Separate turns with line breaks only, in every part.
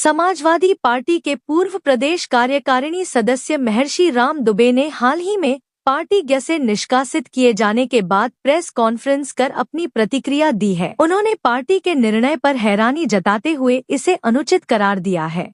Samajwadi party के पूर्व प्रदेश कार्यकारिणी सदस्य महर्षि राम दुबे ने हाल ही में पार्टी से निष्कासित किए जाने के बाद प्रेस कॉन्फ्रेंस कर अपनी प्रतिक्रिया दी है। उन्होंने पार्टी के निर्णय पर हैरानी जताते हुए इसे अनुचित करार दिया है।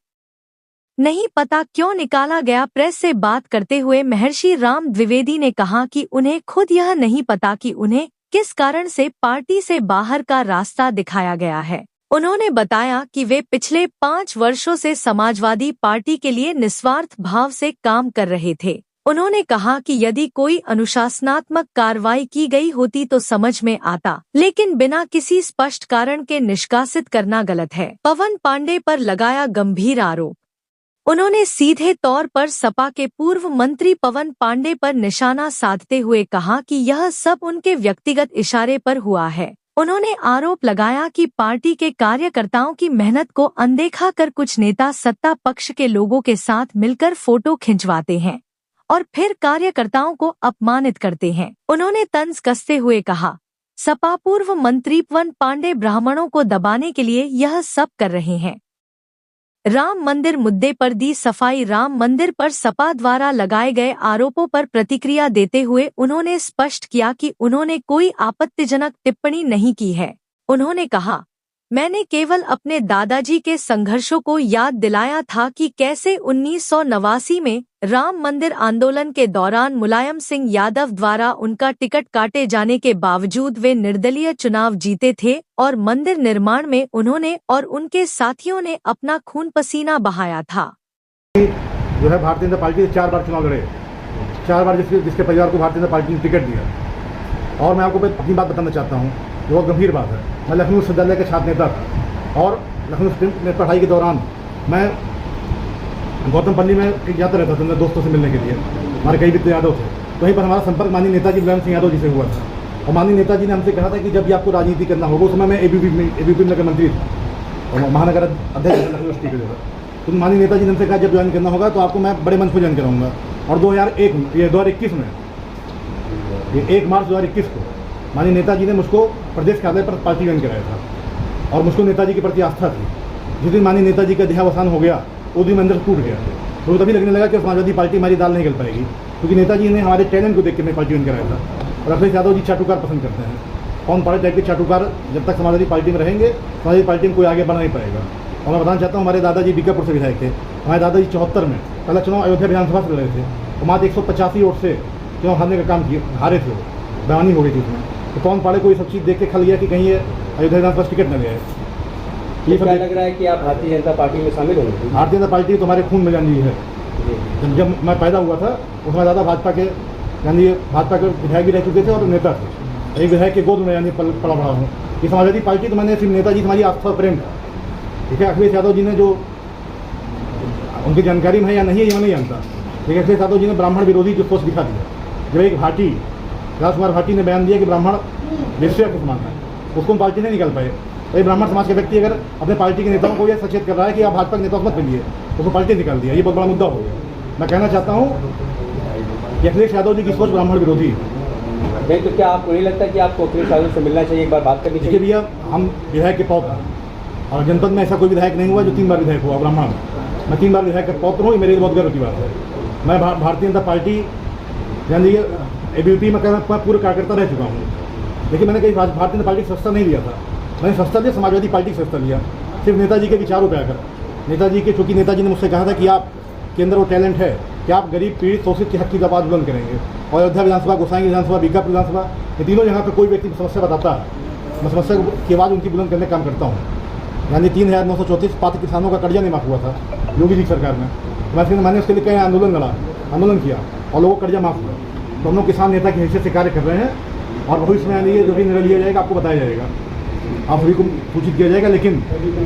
नहीं पता क्यों निकाला गया। प्रेस से बात करते हुए महर्षि राम द्विवेदी ने कहा कि उन्हें खुद यह नहीं पता कि उन्हें किस कारण से पार्टी से बाहर का रास्ता दिखाया गया है। उन्होंने बताया कि वे पिछले 5 वर्षों से समाजवादी पार्टी के लिए निस्वार्थ भाव से काम कर रहे थे। उन्होंने कहा कि यदि कोई अनुशासनात्मक कार्रवाई की गई होती तो समझ में आता, लेकिन बिना किसी स्पष्ट कारण के निष्कासित करना गलत है। पवन पांडे पर लगाया गंभीर आरोप। उन्होंने सीधे तौर पर सपा के पूर्व मंत्री पवन पांडे पर निशाना साधते हुए कहा कि यह सब उनके व्यक्तिगत इशारे पर हुआ है। उन्होंने आरोप लगाया कि पार्टी के कार्यकर्ताओं की मेहनत को अनदेखा कर कुछ नेता सत्ता पक्ष के लोगों के साथ मिलकर फोटो खिंचवाते हैं और फिर कार्यकर्ताओं को अपमानित करते हैं। उन्होंने तंज कसते हुए कहा, सपा पूर्व मंत्री पवन पांडे ब्राह्मणों को दबाने के लिए यह सब कर रहे हैं। राम मंदिर मुद्दे पर दी सफाई। राम मंदिर पर सपा द्वारा लगाए गए आरोपों पर प्रतिक्रिया देते हुए उन्होंने स्पष्ट किया कि उन्होंने कोई आपत्तिजनक टिप्पणी नहीं की है। उन्होंने कहा, मैंने केवल अपने दादाजी के संघर्षों को याद दिलाया था कि कैसे 1989 में राम मंदिर आंदोलन के दौरान मुलायम सिंह यादव द्वारा उनका टिकट काटे जाने के बावजूद वे निर्दलीय चुनाव जीते थे और मंदिर निर्माण में उन्होंने और उनके साथियों ने अपना खून पसीना बहाया था।
जो है भारतीय जनता पार्टी से 4 बार चुनाव लड़े, 4 बार जिसके परिवार को भारतीय जनता पार्टी ने टिकट दिया। और मैं आपको अपनी बात बताना चाहता हूँ, बहुत गंभीर बात है। मैं लखनऊ विश्वविद्यालय के छात्र नेता था और लखनऊ में पढ़ाई के दौरान मैं गौतमपल्ली में जाता रहता था मेरे दोस्तों से मिलने के लिए। हमारे कई वित्त यादव थे, वहीं पर हमारा संपर्क माननीय नेताजी मुलायम सिंह यादव जी से हुआ था। और माननीय नेताजी ने हमसे कहा था कि जब भी आपको राजनीति करना होगा, उस समय मैं एबीपी में मंत्री था और महानगर अध्यक्ष लखनऊ यूनिवर्सिटी के जगह। तो माननीय नेताजी ने हमसे कहा जब ज्वाइन करना होगा तो आपको मैं बड़े मंच पर ज्वाइन कराऊंगा। और 2021 में 1 मार्च 2021 को माननीय नेताजी ने मुझको प्रदेश कार्यालय पर पार्टी ज्वाइन कराया था और मुझको नेताजी के प्रति आस्था थी। जिस दिन माननीय नेताजी का देहावसान हो गया उस दिन अंदर टूट गया। तो तभी लगने लगा कि समाजवादी पार्टी हमारी दाल नहीं गल पाएगी, क्योंकि नेताजी ने हमारे टैलेंट को देख के मैं पार्टी ज्वाइन कराया था। और अखिलेश यादव जी चाटुकार पसंद करते हैं। कौन पाड़े टाइप के चाटुकार जब तक समाजवादी पार्टी में रहेंगे, समाजवादी पार्टी में कोई आगे बढ़ नहीं पाएगा। और मैं बताना चाहता हूँ, हमारे दादाजी बीकापुर से विधायक थे। हमारे दादाजी 74 में पहला चुनाव अयोध्या विधानसभा से लड़े थे और मात्र 185 वोट से चुनाव हारने का काम किए, हारे थे। वो बयानी हो गई थी उसमें। तो कौन पाड़े को ये सब चीज़ देख के खल गया कि कहीं ये अयोध्या विधानसभा टिकट न गया।
ये क्या लग रहा है कि आप भारतीय जनता पार्टी में शामिल होंगे?
भारतीय जनता पार्टी तो हमारे खून में जानी है। जब मैं पैदा हुआ था उस समय दादा भाजपा के विधायक भी रह चुके थे और नेता थे। एक विधायक के गोद में यानी पला बड़ा हूँ। ये समाजवादी पार्टी तो मैंने सिर्फ नेताजी हमारी आस्था प्रेम था। ठीक है, अखिलेश यादव जी ने जो उनकी जानकारी में है या नहीं है ये नहीं जानता, लेकिन अखिलेश यादव जी ने ब्राह्मण विरोधी जो सोच दिखा दिया। जब एक भाटी राजकुमार भाटी ने बयान दिया कि ब्राह्मण वेश्या के समान है, उसको हम पार्टी नहीं निकाल पाए। तो ब्राह्मण समाज के व्यक्ति अगर अपने पार्टी के नेताओं को यह सचेत कर रहा है कि आप भाजपा के नेता मत बनिए, उसको पार्टी निकाल दिया। ये बहुत बड़ा मुद्दा हो गया। मैं कहना चाहता हूँ कि अखिलेश यादव जी की सोच ब्राह्मण विरोधी है।
नहीं तो क्या आपको नहीं लगता कि आपको अखिलेश यादव से मिलना चाहिए, एक बार बात करनी चाहिए?
भैया, हम विधायक के पौत्र हैं और जनपद में ऐसा कोई विधायक नहीं हुआ जो 3 बार विधायक हुआ ब्राह्मण। मैं 3 बार विधायक का पौत्र हूँ, मेरे लिए बहुत गर्व की बात है। मैं भारतीय जनता पार्टी यानी एबीपी में पूरे कार्यकर्ता रह चुका हूँ, लेकिन मैंने कहीं भारतीय जनता पार्टी की सस्ता नहीं लिया था। मैंने सस्ता लिया, समाजवादी पार्टी की सस्ता लिया, सिर्फ नेताजी के विचारों पर आकर। नेताजी के, चूँकि नेताजी ने मुझसे कहा था कि आप के अंदर वो टैलेंट है कि आप गरीब पीड़ित शोषित के हक की आवाज़ बुलंद करेंगे। और अयोध्या विधानसभा, गोसाई विधानसभा, बीकापुर विधानसभा, ये तीनों जगह पर कोई व्यक्ति समस्या बताता है, मैं समस्या की आवाज़ उनकी बुलंद करने का काम करता हूँ। यानी 3,934 पात्र किसानों का कर्जा नहीं माफ़ हुआ था योगी जी सरकार में। मैंने उसके लिए कई आंदोलन किया और लोगों को कर्जा माफ़ हुआ। तो हम लोग किसान नेता की हैसियत से कार्य कर रहे हैं और भविष्य में आने जो भी निर्णय लिया जाएगा आपको बताया जाएगा, आप सभी को सूचित किया जाएगा। लेकिन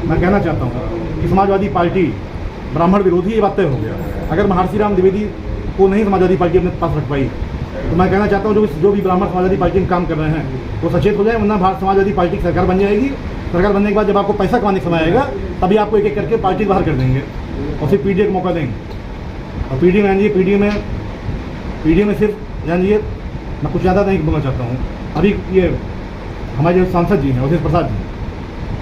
मैं कहना चाहता हूँ कि समाजवादी पार्टी ब्राह्मण विरोधी, ये बात तय हो गया। अगर महर्षि राम द्विवेदी को नहीं समाजवादी पार्टी अपने पास रख पाई तो मैं कहना चाहता हूँ जो भी ब्राह्मण समाजवादी पार्टी में काम कर रहे हैं वो सचेत हो जाए, वरना भारत समाजवादी पार्टी की सरकार बन जाएगी। सरकार बनने के बाद जब आपको पैसा कमाने का समय आएगा तभी आपको एक एक करके पार्टी बाहर कर देंगे और फिर पीडीए का मौका देंगे। और पीडीए में सिर्फ जानिए, मैं कुछ ज़्यादा नहीं बोलना चाहता हूँ। अभी ये हमारे जो सांसद जी हैं अवधेश प्रसाद जी,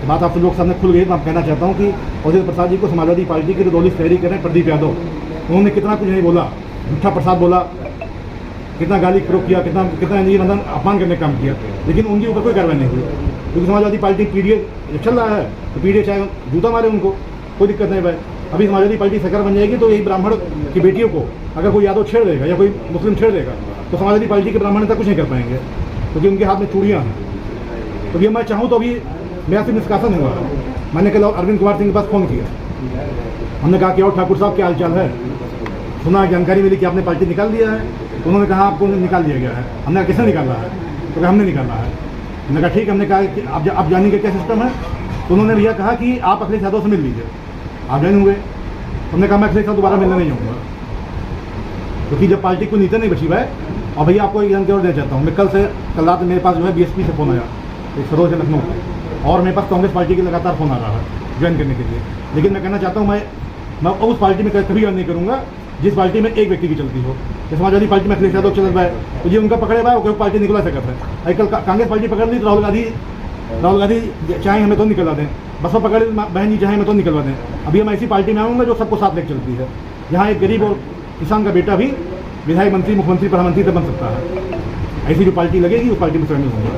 बात आप सब लोग सामने खुल गई। तो मैं कहना चाहता हूँ कि अवधेश प्रसाद जी को समाजवादी पार्टी की रदौली तैयारी कर रहे हैं प्रदीप यादव। उन्होंने कितना कुछ नहीं बोला, झूठा प्रसाद बोला, कितना गाली प्रयोग किया, कितना मतलब अपमान करने का काम किया, लेकिन उनके ऊपर कोई कार्रवाई नहीं हुई। क्योंकि समाजवादी पार्टी पीडीए चल रहा है, तो पीडीए चाहे जूता मारे उनको, कोई दिक्कत नहीं भाई। अभी समाजवादी पार्टी सरकार बन जाएगी तो यही ब्राह्मण की बेटियों को अगर कोई यादव छेड़ देगा या कोई मुस्लिम छेड़ देगा तो समाजवादी पार्टी के ब्राह्मण नेता कुछ नहीं कर पाएंगे, क्योंकि उनके हाथ में चूड़ियाँ हैं। तो ये मैं चाहूँ तो अभी मेरा सिर्फ निष्कासन हुआ है। मैंने कल अरविंद कुमार सिंह के पास फ़ोन किया, हमने कहा कि और ठाकुर साहब क्या हालचाल है, सुना जानकारी मिली कि आपने पार्टी निकाल दिया है। तो उन्होंने कहा आपको निकाल दिया गया है। हमने कहा किसने निकाला है, तो कहा हमने निकाला है। हमने कहा ठीक है। हमने कहा कि आप जानेंगे क्या सिस्टम है। तो उन्होंने भैया कहा कि आप अखिलेश यादव से मिल लीजिए। आप ज्वाइन हुए। हमने कहा मैं अखिलेश यादव दोबारा मिलने नहीं जाऊँगा, क्योंकि जब पार्टी को नीति नहीं बची भाई। और भैया आपको एक जानकारी और देना चाहता हूँ, मैं कल रात मेरे पास जो है बीएसपी से फ़ोन आया, एक सरोज है लखनऊ से, और मेरे पास कांग्रेस पार्टी के लगातार फ़ोन आ रहा है ज्वाइन करने के लिए। लेकिन मैं कहना चाहता हूँ मैं उस पार्टी में कभी ज्वाइन नहीं करूँगा जिस पार्टी में एक व्यक्ति की चलती हो। जैसे समाजवादी पार्टी में अखिलेश यादव चल रहा है तो ये उनका पकड़े हुआ है, वो पार्टी निकला सकता है। आजकल कांग्रेस पार्टी पकड़ ली तो राहुल गांधी चाहे हमें तो निकलवा दें, बसपा पकड़ ली बहन जी चाहे हमें तो निकलवा दें। अभी मैं ऐसी पार्टी में आऊँगा जो सबको साथ लेकर चलती है, जहाँ एक गरीब और किसान का बेटा भी विधायक मंत्री, मुख्यमंत्री, प्रधानमंत्री तक बन सकता है। ऐसी जो पार्टी लगेगी उस पार्टी में शामिल होंगे।